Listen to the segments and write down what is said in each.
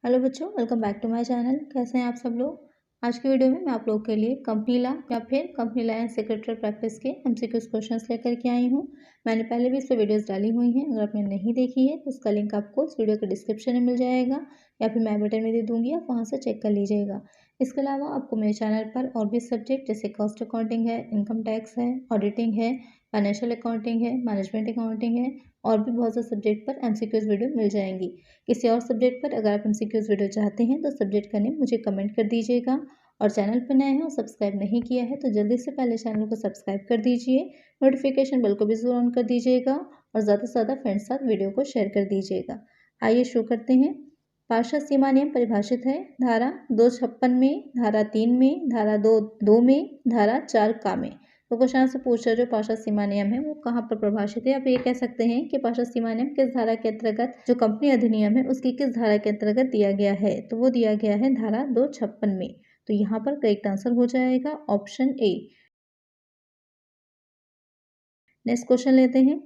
Hello बच्चों, welcome back to my channel. कैसे हैं आप सब लोग। आज की वीडियो में मैं आप लोगों के लिए कंपनी लॉ या फिर company law and secretary practice के एमसीक्यू क्वेश्चंस लेकर के आई हूं। मैंने पहले भी इस पर वीडियोस डाली हुई हैं। अगर आपने नहीं देखी है तो उसका लिंक आपको इस वीडियो के डिस्क्रिप्शन में मिल जाएगा या फिर मैं बटन में दे दूंगी, आप वहाँ से चेक कर लीजिएगा। इसके अलावा आपको मेरे चैनल पर और भी सब्जेक्ट जैसे कॉस्ट अकाउंटिंग है, इनकम टैक्स है, ऑडिटिंग है, फाइनेंशियल अकाउंटिंग है, मैनेजमेंट अकाउंटिंग है और भी बहुत से सब्जेक्ट पर एमसीक्यूज वीडियो मिल जाएंगी। किसी और सब्जेक्ट पर अगर आप एमसीक्यूज वीडियो चाहते हैं तो सब्जेक्ट का नेम मुझे कमेंट कर दीजिएगा। और चैनल पर नए हैं और सब्सक्राइब नहीं किया है तो जल्दी से पहले चैनल को सब्सक्राइब कर दीजिए, नोटिफिकेशन बेल को भी जरूर ऑन कर दीजिएगा और ज़्यादा से ज़्यादा फ्रेंड्स साथ वीडियो को शेयर कर दीजिएगा। आइए शुरू करते हैं। पार्षद सीमा नियम परिभाषित है धारा 256 में, धारा 3 में, धारा 2 में, धारा 4 का में। तो क्वेश्चन से पूछा जो पार्षद सीमा नियम है वो कहाँ पर प्रभाषित है। आप ये कह सकते हैं कि पार्षद सीमा नियम किस धारा के अंतर्गत, जो कंपनी अधिनियम है उसकी किस धारा के अंतर्गत दिया गया है। तो वो दिया गया है धारा 256 में। तो यहाँ पर करेक्ट आंसर हो जाएगा ऑप्शन ए। नेक्स्ट क्वेश्चन लेते हैं।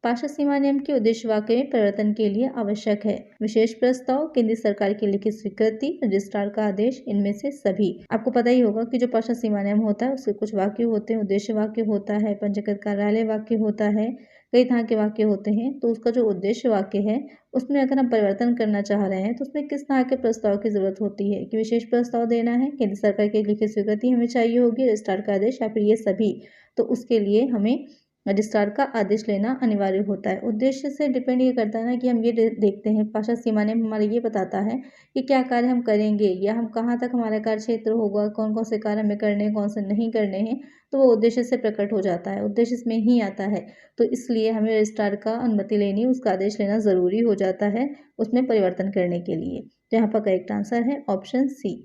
पार्षद सीमा नियम के उद्देश्य वाक्य में परिवर्तन के लिए आवश्यक है विशेष प्रस्ताव, केंद्र सरकार की लिखित स्वीकृति, रजिस्ट्रार का आदेश, इनमें से सभी। आपको पता ही होगा कि जो पार्षद सीमा नियम होता है उसके कुछ वाक्य होते हैं, उद्देश्य वाक्य होता है, पंजीकृत कार्यालय वाक्य होता है, कई तरह के वाक्य होते हैं। तो उसका जो उद्देश्य वाक्य है उसमें अगर हम परिवर्तन करना चाह रहे हैं तो उसमें किस तरह के प्रस्ताव की जरूरत होती है कि विशेष प्रस्ताव देना है, केंद्र सरकार की लिखित स्वीकृति हमें चाहिए होगी, रजिस्ट्रार का आदेश या फिर ये सभी। तो उसके लिए हमें रजिस्ट्रार का आदेश लेना अनिवार्य होता है। उद्देश्य से डिपेंड ये करता है ना कि हम ये देखते हैं पार्षद सीमा नियम हमारे ये बताता है कि क्या कार्य हम करेंगे या हम कहाँ तक हमारा कार्य क्षेत्र होगा, कौन कौन से कार्य हमें करने हैं, कौन से नहीं करने हैं। तो वो उद्देश्य से प्रकट हो जाता है, उद्देश्य इसमें ही आता है। तो इसलिए हमें रजिस्ट्रार का अनुमति लेनी, उसका आदेश लेना जरूरी हो जाता है उसमें परिवर्तन करने के लिए। तो यहाँ पर करेक्ट आंसर है ऑप्शन सी।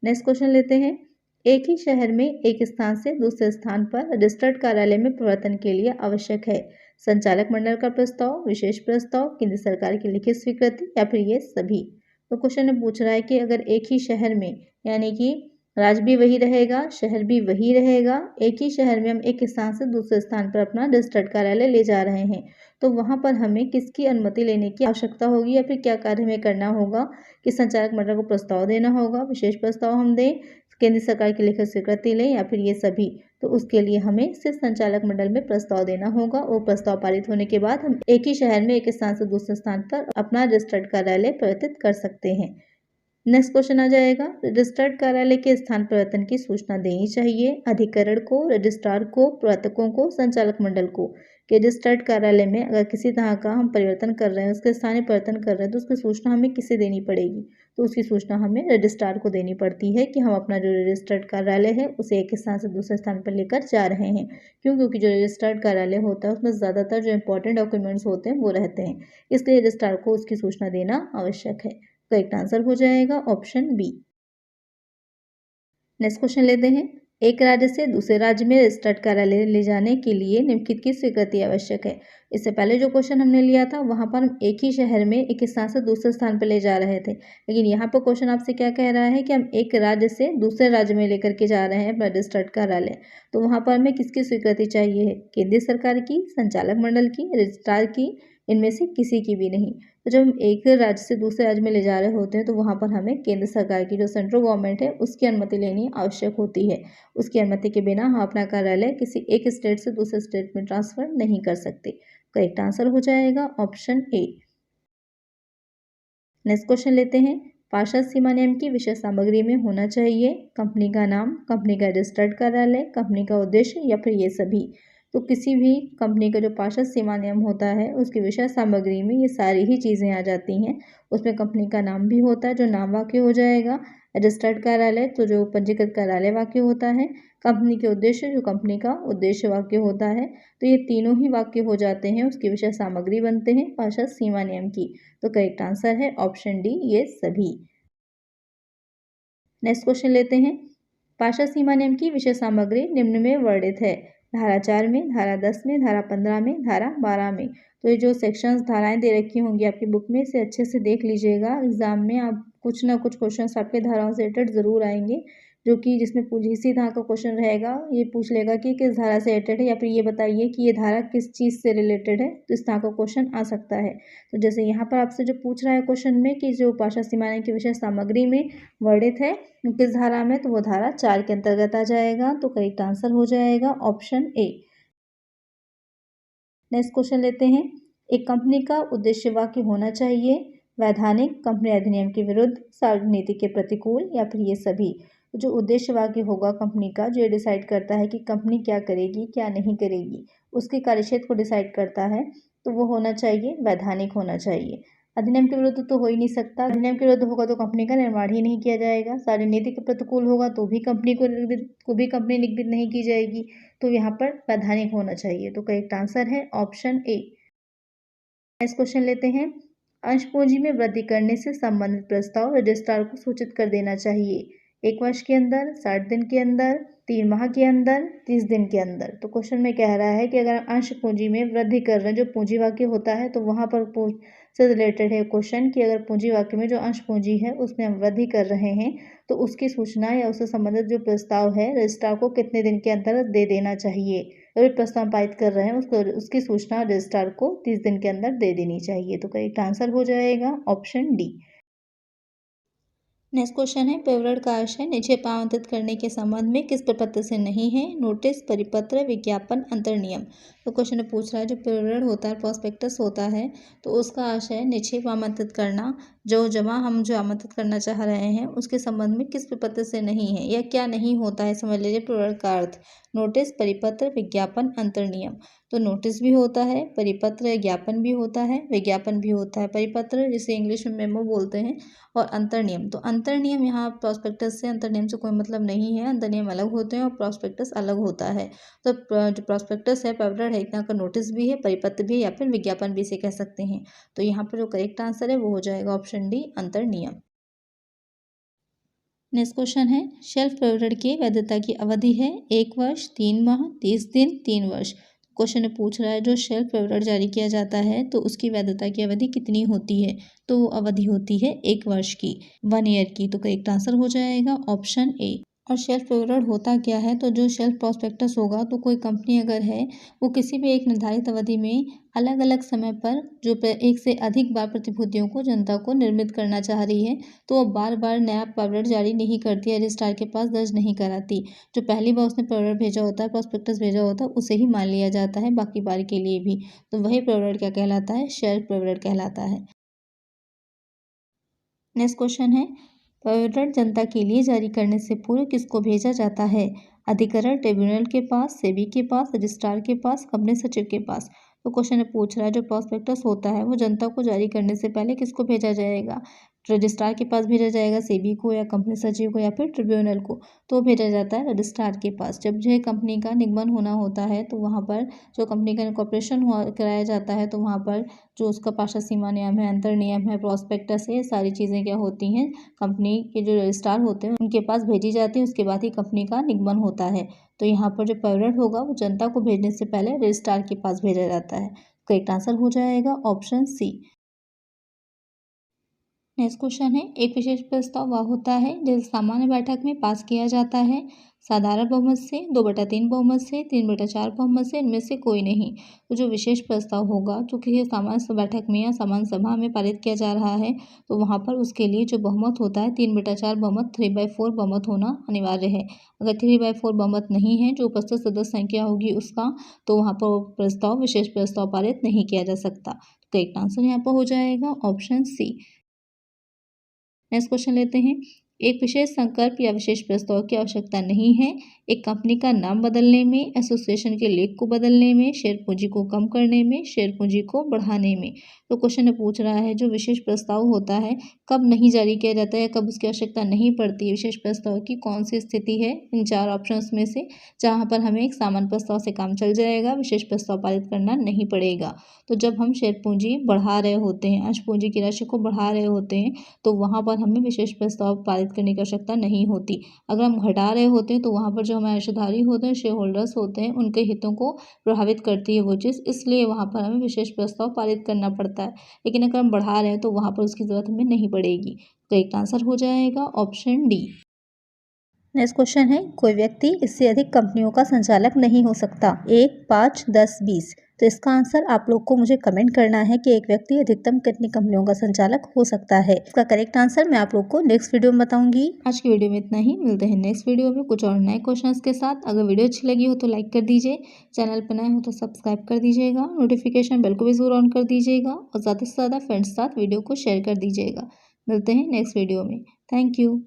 नेक्स्ट क्वेश्चन लेते हैं। एक ही शहर में एक स्थान से दूसरे स्थान पर रजिस्टर्ड कार्यालय में परिवर्तन के लिए आवश्यक है संचालक मंडल का प्रस्ताव, विशेष प्रस्ताव, केंद्र सरकार की लिखित स्वीकृति या फिर ये सभी। तो क्वेश्चन में पूछ रहा है कि अगर एक ही शहर में, यानी कि राज्य भी वही रहेगा, शहर भी वही रहेगा, एक ही शहर में हम एक स्थान से दूसरे स्थान पर अपना रजिस्टर्ड कार्यालय ले जा रहे हैं, तो वहां पर हमें किसकी अनुमति लेने की आवश्यकता होगी या फिर क्या कार्य हमें करना होगा कि संचालक मंडल को प्रस्ताव देना होगा, विशेष प्रस्ताव हम दें, केंद्र सरकार की लिखित स्वीकृति लें या फिर ये सभी। तो उसके लिए हमें सिर्फ संचालक मंडल में प्रस्ताव देना होगा और प्रस्ताव पारित होने के बाद हम एक ही शहर में एक स्थान से दूसरे स्थान पर अपना रजिस्टर्ड कार्यालय परिवर्तित कर सकते हैं। नेक्स्ट क्वेश्चन आ जाएगा। रजिस्टर्ड कार्यालय के स्थान परिवर्तन की सूचना देनी चाहिए अधिकरण को, रजिस्ट्रार को, प्रवर्तकों को, संचालक मंडल को। कि रजिस्टर्ड कार्यालय में अगर किसी तरह का हम परिवर्तन कर रहे हैं, उसके स्थानीय परिवर्तन कर रहे हैं, तो उसकी सूचना हमें किसे देनी पड़ेगी। तो उसकी सूचना हमें रजिस्ट्रार को देनी पड़ती है कि हम अपना जो रजिस्टर्ड कार्यालय है उसे एक स्थान से दूसरे स्थान पर लेकर जा रहे हैं। क्यों? क्योंकि जो रजिस्टर्ड कार्यालय होता है उसमें ज़्यादातर जो इंपॉर्टेंट डॉक्यूमेंट्स होते हैं वो रहते हैं, इसलिए रजिस्ट्रार को उसकी सूचना देना आवश्यक है। करेक्ट आंसर हो जाएगा ऑप्शन बी। नेक्स्ट क्वेश्चन लेते हैं। एक राज्य से दूसरे राज्य में रजिस्टर्ड कार्यालय ले जाने के लिए निम्नलिखित की स्वीकृति आवश्यक है। इससे पहले जो क्वेश्चन हमने लिया था वहां पर हम एक ही शहर में एक स्थान से दूसरे स्थान पर ले जा रहे थे, लेकिन यहाँ पर क्वेश्चन आपसे क्या कह रहा है कि हम एक राज्य से दूसरे राज्य में लेकर के जा रहे हैं अपना रजिस्टर्ड कार्यालय। तो वहां पर हमें किसकी स्वीकृति चाहिए है? केंद्र सरकार की, संचालक मंडल की, रजिस्ट्रार की, इनमें से किसी की भी नहीं। तो जब हम एक राज्य से दूसरे राज्य में ले जा रहे होते हैं तो वहाँ पर हमें केंद्र सरकार की, जो सेंट्रल गवर्नमेंट है, उसकी अनुमति लेनी आवश्यक होती है। उसकी अनुमति के बिना हम अपना कार्यालय किसी एक स्टेट से दूसरे स्टेट में ट्रांसफर नहीं कर सकते। करेक्ट आंसर हो जाएगा ऑप्शन ए। नेक्स्ट क्वेश्चन लेते हैं। पार्षद सीमा नियम की विषय सामग्री में होना चाहिए कंपनी का नाम, कंपनी का रजिस्टर्ड कार्यालय, कंपनी का उद्देश्य या फिर ये सभी। तो किसी भी कंपनी का जो पार्षद सीमा नियम होता है उसकी विषय सामग्री में ये सारी ही चीज़ें आ जाती हैं। उसमें कंपनी का नाम भी होता है जो नाम वाक्य हो जाएगा, रजिस्टर्ड कार्यालय तो जो पंजीकृत कार्यालय वाक्य होता है, कंपनी के उद्देश्य जो कंपनी का उद्देश्य वाक्य होता है। तो ये तीनों ही वाक्य हो जाते हैं, उसकी विषय सामग्री बनते हैं पार्षद सीमा नियम की। तो करेक्ट आंसर है ऑप्शन डी ये सभी। नेक्स्ट क्वेश्चन लेते हैं। पार्षद सीमा नियम की विषय सामग्री निम्न में वर्णित है धारा 4 में, धारा 10 में, धारा 15 में, धारा 12 में। तो ये जो सेक्शंस धाराएं दे रखी होंगी आपकी बुक में, इसे अच्छे से देख लीजिएगा। एग्जाम में आप कुछ ना कुछ क्वेश्चंस आपके धाराओं से रिलेटेड जरूर आएंगे, जो कि जिसमें इसी तरह का क्वेश्चन रहेगा, ये पूछ लेगा कि किस धारा से रिलेटेड है, या फिर ये बताइए कि ये धारा किस चीज़ से रिलेटेड है। तो इस तरह का क्वेश्चन आ सकता है। तो जैसे यहाँ पर आपसे जो पूछ रहा है क्वेश्चन में कि जो भाषा सीमाएं की विषय सामग्री में वर्णित है किस धारा में, तो वो धारा 4 के अंतर्गत आ जाएगा। तो करेक्ट आंसर हो जाएगा ऑप्शन ए। नेक्स्ट क्वेश्चन लेते हैं। एक कंपनी का उद्देश्य वाक्य होना चाहिए वैधानिक, कंपनी अधिनियम के विरुद्ध, सार्वजनिक नीति के प्रतिकूल, या फिर ये सभी। जो उद्देश्य वाक्य होगा कंपनी का, जो ये डिसाइड करता है कि कंपनी क्या करेगी क्या नहीं करेगी, उसके कार्यक्षेत्र को डिसाइड करता है, तो वो होना चाहिए वैधानिक होना चाहिए। अधिनियम के विरुद्ध तो हो ही नहीं सकता। अधिनियम के विरुद्ध होगा तो कंपनी का निर्माण ही नहीं किया जाएगा। सार्वजनिक नीति के प्रतिकूल होगा तो भी कंपनी निगमित नहीं की जाएगी। तो यहाँ पर वैधानिक होना चाहिए। तो करेक्ट आंसर है ऑप्शन ए। नेक्स्ट क्वेश्चन लेते हैं। अंश पूंजी में वृद्धि करने से संबंधित प्रस्ताव रजिस्ट्रार को सूचित कर देना चाहिए 1 वर्ष के अंदर, 60 दिन के अंदर, 3 माह के अंदर, 30 दिन के अंदर। तो क्वेश्चन में कह रहा है कि अगर अंश पूंजी में वृद्धि कर रहे हैं, जो पूंजी वाक्य होता है, तो वहाँ पर से रिलेटेड है क्वेश्चन कि अगर पूंजी वाक्य में जो अंश पूंजी है उसमें हम वृद्धि कर रहे हैं, तो उसकी सूचना या उससे संबंधित जो प्रस्ताव है रजिस्ट्रार को कितने दिन के अंदर दे देना चाहिए। अगर प्रस्ताव पारित कर रहे हैं उसकी सूचना रजिस्ट्रार को 30 दिन के अंदर दे देनी चाहिए। तो करेक्ट आंसर हो जाएगा ऑप्शन डी। नेक्स्ट क्वेश्चन है। विवरण का आशय निक्षेप आवंटित करने के संबंध में किस प्रपत्र से नहीं है? नोटिस, परिपत्र, विज्ञापन, अंतर्नियम। तो क्वेश्चन पूछ रहा है जो विवरण होता है, प्रोस्पेक्टस होता है, तो उसका आशय निक्षेप आमंत्रित करना, हम जो आमंत्रित करना चाह रहे हैं उसके संबंध में किस प्रपत्र से नहीं है या क्या नहीं होता है, समझ लीजिए विवरण का अर्थ। नोटिस, परिपत्र, विज्ञापन, अंतर्नियम। तो नोटिस भी होता है, परिपत्र ज्ञापन भी होता है, विज्ञापन भी होता है। परिपत्र जिसे इंग्लिश में मेमो बोलते हैं, और अंतर्नियम। तो अंतर्नियम यहाँ प्रोस्पेक्टस से अंतर्नियम से कोई मतलब नहीं है। अंतर्नियम अलग होते हैं और प्रोस्पेक्टस अलग होता है। तो जो प्रोस्पेक्टस है पेपलेट है, एक तरह का नोटिस भी है, परिपत्र भी है, या फिर विज्ञापन भी इसे कह सकते हैं। तो यहाँ पर जो करेक्ट आंसर है वो हो जाएगा ऑप्शन डी, अंतर्नियम। नेक्स्ट क्वेश्चन है। शेल्फ विवरण की वैधता की अवधि है 1 वर्ष, 3 माह, 30 दिन, 3 वर्ष। क्वेश्चन में पूछ रहा है जो शेल्फ विवरण जारी किया जाता है तो उसकी वैधता की अवधि कितनी होती है? तो वो अवधि होती है 1 वर्ष की, 1 ईयर की। तो करेक्ट आंसर हो जाएगा ऑप्शन ए। और शेल्फ विवरण होता क्या है? तो जो शेल्फ प्रोस्पेक्टस होगा, तो कोई कंपनी अगर है वो किसी भी एक निर्धारित अवधि में अलग अलग समय पर जो एक से अधिक बार प्रतिभूतियों को जनता को निर्मित करना चाह रही है, तो वो बार बार नया विवरण जारी नहीं करती है, रजिस्ट्रार के पास दर्ज नहीं कराती। जो पहली बार उसने विवरण भेजा होता है, प्रोस्पेक्टस भेजा होता है, उसे ही मान लिया जाता है बाकी बार के लिए भी। तो वही विवरण क्या कहलाता है? शेल्फ विवरण कहलाता है। नेक्स्ट क्वेश्चन है। विवरण जनता के लिए जारी करने से पूर्व किसको भेजा जाता है? अधिकरण, ट्रिब्यूनल के पास, सेबी के पास, रजिस्ट्रार के पास, कंपनी सचिव के पास। तो क्वेश्चन पूछ रहा है जो प्रोस्पेक्टस होता है वो जनता को जारी करने से पहले किसको भेजा जाएगा? रजिस्ट्रार के पास भेजा जाएगा, सेबी को या कंपनी सचिव को या फिर ट्रिब्यूनल को। तो भेजा जाता है रजिस्ट्रार के पास। जब जो कंपनी का निगमन होना होता है तो वहाँ पर जो कंपनी का इनकॉर्पोरेशन हुआ कराया जाता है, तो वहाँ पर जो उसका पाशा सीमा नियम है, अंतर नियम है, प्रोस्पेक्टस है, ये सारी चीज़ें क्या होती हैं, कंपनी के जो रजिस्ट्रार होते हैं उनके पास भेजी जाती है। उसके बाद ही कंपनी का निगमन होता है। तो यहाँ पर जो विवरण होगा वो जनता को भेजने से पहले रजिस्ट्रार के पास भेजा जाता है। करेक्ट आंसर हो जाएगा ऑप्शन सी। नेक्स्ट क्वेश्चन है। एक विशेष प्रस्ताव वह होता है जिसे सामान्य बैठक में पास किया जाता है साधारण बहुमत से, 2/3 बहुमत से, 3/4 बहुमत से, इनमें से कोई नहीं। तो जो विशेष प्रस्ताव होगा जो किसी सामान्य बैठक में या सामान्य सभा में पारित किया जा रहा है, तो वहाँ पर उसके लिए जो बहुमत होता है 3/4 बहुमत, 3/4 बहुमत होना अनिवार्य है। अगर 3/4 बहुमत नहीं है, जो उपस्थित सदस्य संख्या होगी उसका, तो वहाँ पर विशेष प्रस्ताव पारित नहीं किया जा सकता। तो एक आंसर यहाँ पर हो जाएगा ऑप्शन सी। नेक्स्ट क्वेश्चन लेते हैं। एक विशेष संकल्प या विशेष प्रस्ताव की आवश्यकता नहीं है एक कंपनी का नाम बदलने में, एसोसिएशन के लेख को बदलने में, शेयर पूंजी को कम करने में, शेयर पूंजी को बढ़ाने में। तो क्वेश्चन पूछ रहा है जो विशेष प्रस्ताव होता है कब नहीं जारी किया जाता है, कब उसकी आवश्यकता नहीं पड़ती है। विशेष प्रस्ताव की कौन सी स्थिति है इन 4 ऑप्शंस में से जहाँ पर हमें एक सामान्य प्रस्ताव से काम चल जाएगा, विशेष प्रस्ताव पारित करना नहीं पड़ेगा? तो जब हम शेयर पूंजी बढ़ा रहे होते हैं, अंश पूंजी की राशि को बढ़ा रहे होते हैं, तो वहाँ पर हमें विशेष प्रस्ताव पारित करने की आवश्यकता नहीं होती। अगर हम घटा रहे होते हैं तो वहाँ पर जो हमारे अंशधारी होते हैं, शेयर होल्डर्स होते हैं, उनके हितों को प्रभावित करती है वो चीज़, इसलिए वहाँ पर हमें विशेष प्रस्ताव पारित करना पड़ता है। लेकिन अगर हम बढ़ा रहे हैं तो वहाँ पर उसकी ज़रूरत हमें नहीं पड़ेगी। तो एक आंसर हो जाएगा ऑप्शन डी। नेक्स्ट क्वेश्चन है, कोई व्यक्ति इससे अधिक कंपनियों का संचालक नहीं हो सकता। 1, 5, 10, 20। तो इसका आंसर आप लोग को मुझे कमेंट करना है कि एक व्यक्ति अधिकतम कितनी कंपनियों का संचालक हो सकता है। इसका करेक्ट आंसर मैं आप लोग को नेक्स्ट वीडियो में बताऊंगी। आज की वीडियो में इतना ही, मिलते हैं नेक्स्ट वीडियो में कुछ और नए क्वेश्चंस के साथ। अगर वीडियो अच्छी लगी हो तो लाइक कर दीजिए, चैनल पर नए हो तो सब्सक्राइब कर दीजिएगा, नोटिफिकेशन बेल को भी जरूर ऑन कर दीजिएगा और ज़्यादा से ज़्यादा फ्रेंड्स के साथ वीडियो को शेयर कर दीजिएगा। मिलते हैं नेक्स्ट वीडियो में। Thank you.